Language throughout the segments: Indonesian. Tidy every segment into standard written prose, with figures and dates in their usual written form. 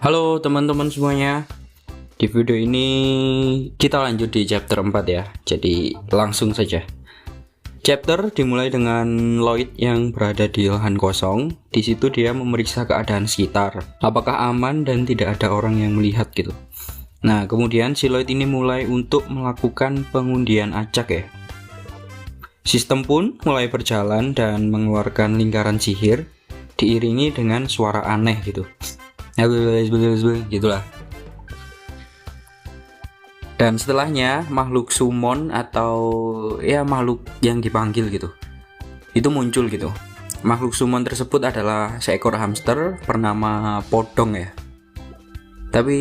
Halo teman-teman semuanya. Di video ini kita lanjut di chapter 4 ya. Jadi langsung saja. Chapter dimulai dengan Lloyd yang berada di lahan kosong. Di situ dia memeriksa keadaan sekitar. Apakah aman dan tidak ada orang yang melihat gitu. Nah, kemudian si Lloyd ini mulai untuk melakukan pengundian acak ya. Sistem pun mulai berjalan dan mengeluarkan lingkaran sihir diiringi dengan suara aneh gitu. Gitulah. Dan setelahnya makhluk summon atau ya makhluk yang dipanggil gitu itu muncul gitu. Makhluk summon tersebut adalah seekor hamster bernama Podong ya. Tapi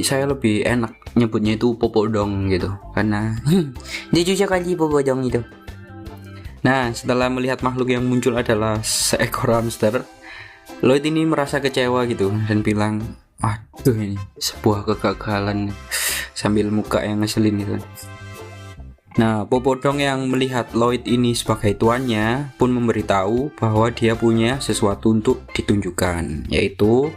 saya lebih enak nyebutnya itu Popodong gitu karena lucu sekali Popodong itu. Nah, setelah melihat makhluk yang muncul adalah seekor hamster, Lloyd ini merasa kecewa gitu dan bilang, "Aduh, ini sebuah kegagalan," sambil muka yang ngeselin gitu. Nah, Popodong yang melihat Lloyd ini sebagai tuannya pun memberitahu bahwa dia punya sesuatu untuk ditunjukkan, yaitu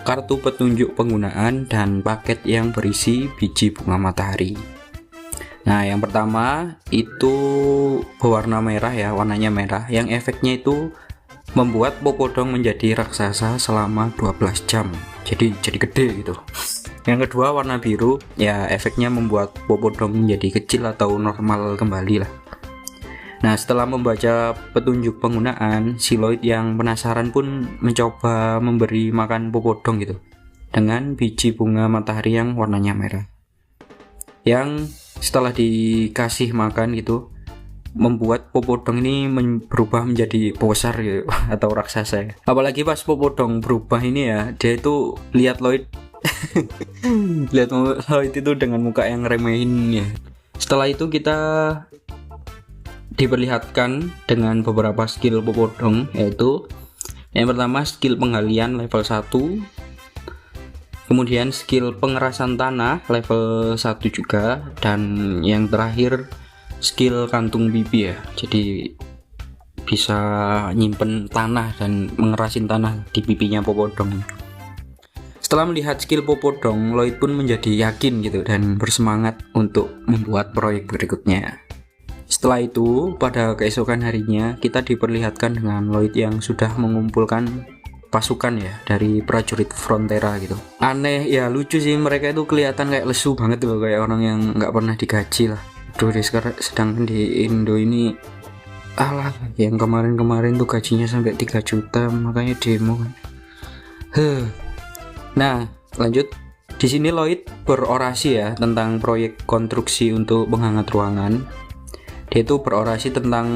kartu petunjuk penggunaan dan paket yang berisi biji bunga matahari. Nah, yang pertama itu berwarna merah ya, warnanya merah, yang efeknya itu membuat Popodong menjadi raksasa selama 12 jam. Jadi gede gitu. Yang kedua warna biru, ya efeknya membuat Popodong menjadi kecil atau normal kembali lah. Nah, setelah membaca petunjuk penggunaan, si Lloyd yang penasaran pun mencoba memberi makan Popodong gitu dengan biji bunga matahari yang warnanya merah. Yang setelah dikasih makan gitu membuat Popodong ini berubah menjadi bosar gitu atau raksasa ya. Apalagi pas Popodong berubah ini ya, dia itu lihat Lloyd lihat Lloyd itu dengan muka yang remehin ya. Setelah itu kita diperlihatkan dengan beberapa skill Popodong, yaitu yang pertama skill penggalian level 1, kemudian skill pengerasan tanah level 1 juga, dan yang terakhir skill kantung pipi ya, jadi bisa nyimpen tanah dan mengerasin tanah di pipinya Popodong. Setelah melihat skill Popodong, Lloyd pun menjadi yakin gitu dan bersemangat untuk membuat proyek berikutnya. Setelah itu, pada keesokan harinya kita diperlihatkan dengan Lloyd yang sudah mengumpulkan pasukan ya dari prajurit Frontera gitu. Aneh ya, lucu sih, mereka itu kelihatan kayak lesu banget loh, kayak orang yang nggak pernah digaji lah. Sekarang sedangkan di Indo ini alah, yang kemarin tuh gajinya sampai 3 juta, makanya demo kan. Nah, lanjut. Di sini Lloyd berorasi ya tentang proyek konstruksi untuk penghangat ruangan. Dia itu berorasi tentang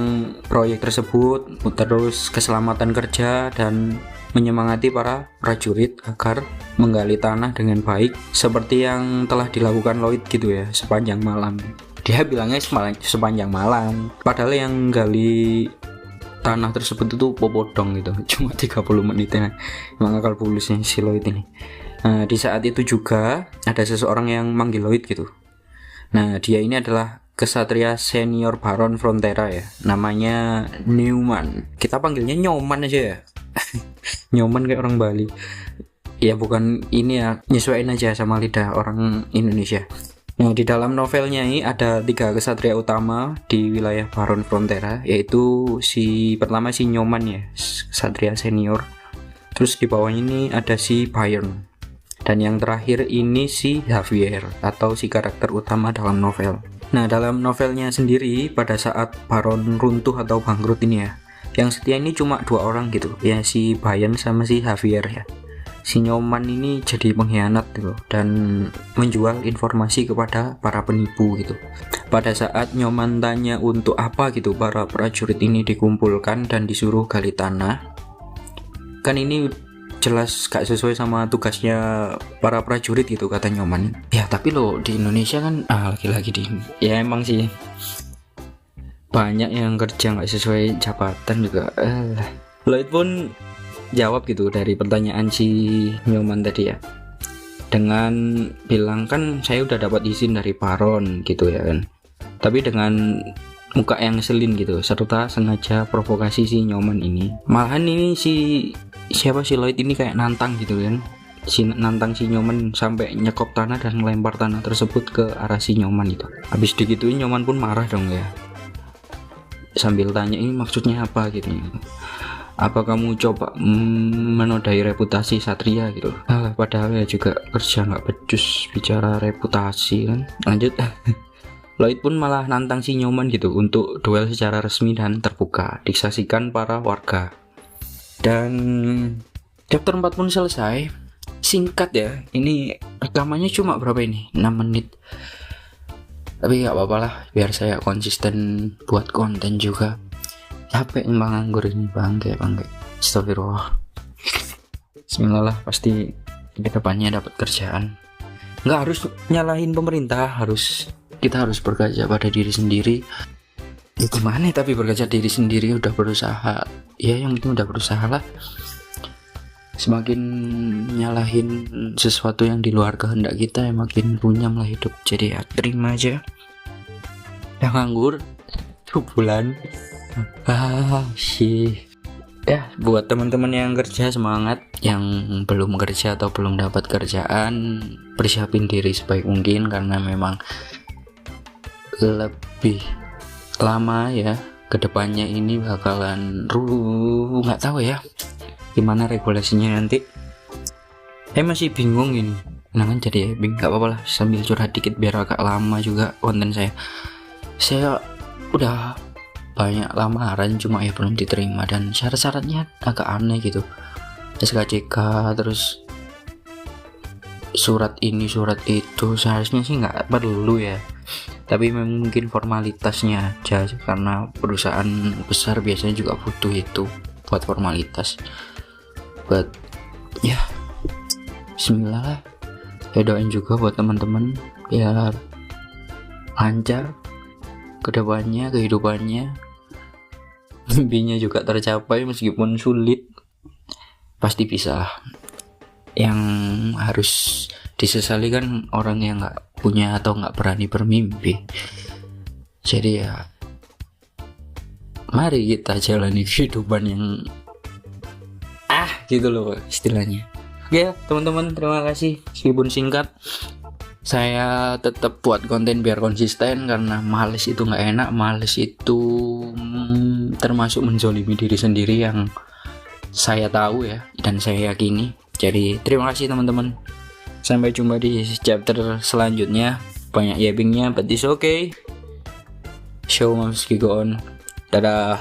proyek tersebut, terus keselamatan kerja dan menyemangati para prajurit agar menggali tanah dengan baik seperti yang telah dilakukan Lloyd gitu ya sepanjang malam. Dia bilangnya sepanjang malam, padahal yang gali tanah tersebut itu Popodong gitu, cuma 30 menit ya. Emang akal bulusnya si Lloyd ini. Nah, di saat itu juga ada seseorang yang manggil Lloyd gitu. Nah, dia ini adalah kesatria senior Baron Frontera ya, namanya Newman. Kita panggilnya Nyoman aja ya. Nyoman kayak orang Bali. Ya bukan ini ya, nyesuaiin aja sama lidah orang Indonesia. Nah, di dalam novelnya ini ada 3 kesatria utama di wilayah Baron Frontera, yaitu pertama si Nyoman ya, kesatria senior. Terus di bawahnya ini ada si Bayern. Dan yang terakhir ini si Javier atau si karakter utama dalam novel. Nah, dalam novelnya sendiri pada saat Baron runtuh atau bangkrut ini ya, yang setia ini cuma 2 orang gitu, ya si Bayern sama si Javier ya. Si Nyoman ini jadi pengkhianat gitu dan menjual informasi kepada para penipu gitu. Pada saat Nyoman tanya untuk apa gitu para prajurit ini dikumpulkan dan disuruh gali tanah, kan ini jelas gak sesuai sama tugasnya para prajurit gitu kata Nyoman. Ya tapi lo di Indonesia kan lagi-lagi ya emang sih banyak yang kerja gak sesuai jabatan juga. Lloyd pun jawab gitu dari pertanyaan si Nyoman tadi ya, dengan bilang kan saya udah dapat izin dari Baron gitu ya kan, tapi dengan muka yang ngeselin gitu serta sengaja provokasi si Nyoman ini. Malahan ini siapa si Lloyd ini kayak nantang gitu kan, nantang si Nyoman sampai nyekop tanah dan melempar tanah tersebut ke arah si Nyoman itu. Habis digituin Nyoman pun marah dong ya, sambil tanya ini maksudnya apa gitu, apa kamu coba menodai reputasi Satria gitu. Padahal ya juga kerja nggak becus bicara reputasi kan. Lanjut. Lloyd pun malah nantang si Nyoman gitu untuk duel secara resmi dan terbuka disaksikan para warga. Dan chapter 4 pun selesai. Singkat ya, ini rekamannya cuma berapa ini? 6 menit. Tapi gak apa-apa lah, biar saya konsisten buat konten juga. Capek emang nganggur ini, bangke. Astagfirullah. Bismillah lah, pasti kedepannya dapat kerjaan. Nggak harus nyalahin pemerintah, kita harus berkaca pada diri sendiri. Ya gimana tapi berkaca diri sendiri, udah berusaha. Ya yang penting udah berusaha lah. Semakin nyalahin sesuatu yang di luar kehendak kita, ya makin runyam lah hidup. Jadi ya terima aja. Yang nganggur 2 bulan. Ya buat teman-teman yang kerja semangat, yang belum kerja atau belum dapat kerjaan, persiapin diri sebaik mungkin karena memang lebih lama ya kedepannya ini bakalan nggak tahu ya gimana regulasinya nanti. Masih bingung ini. Nah kan jadi bingung, gak apa-apa lah sambil curhat dikit biar agak lama juga konten saya. Saya udah banyak lamaran cuma ya belum diterima dan syarat-syaratnya agak aneh gitu. SKCK terus surat ini surat itu, seharusnya sih nggak perlu ya. Tapi memang mungkin formalitasnya aja karena perusahaan besar biasanya juga butuh itu buat formalitas. But ya bismillah lah. Ya doain juga buat teman-teman biar lancar kedepannya kehidupannya, mimpinya juga tercapai meskipun sulit, pasti bisa lah. Yang harus disesali kan orang yang nggak punya atau nggak berani bermimpi. Jadi ya mari kita jalani kehidupan yang gitu loh istilahnya. Oke teman-teman, terima kasih. Meskipun singkat, saya tetap buat konten biar konsisten karena males itu nggak enak. Males itu termasuk menzolimi diri sendiri yang saya tahu ya dan saya yakini. Jadi terima kasih teman-teman. Sampai jumpa di chapter selanjutnya. Banyak yappingnya, but it's okay. Show must go on. Dadah.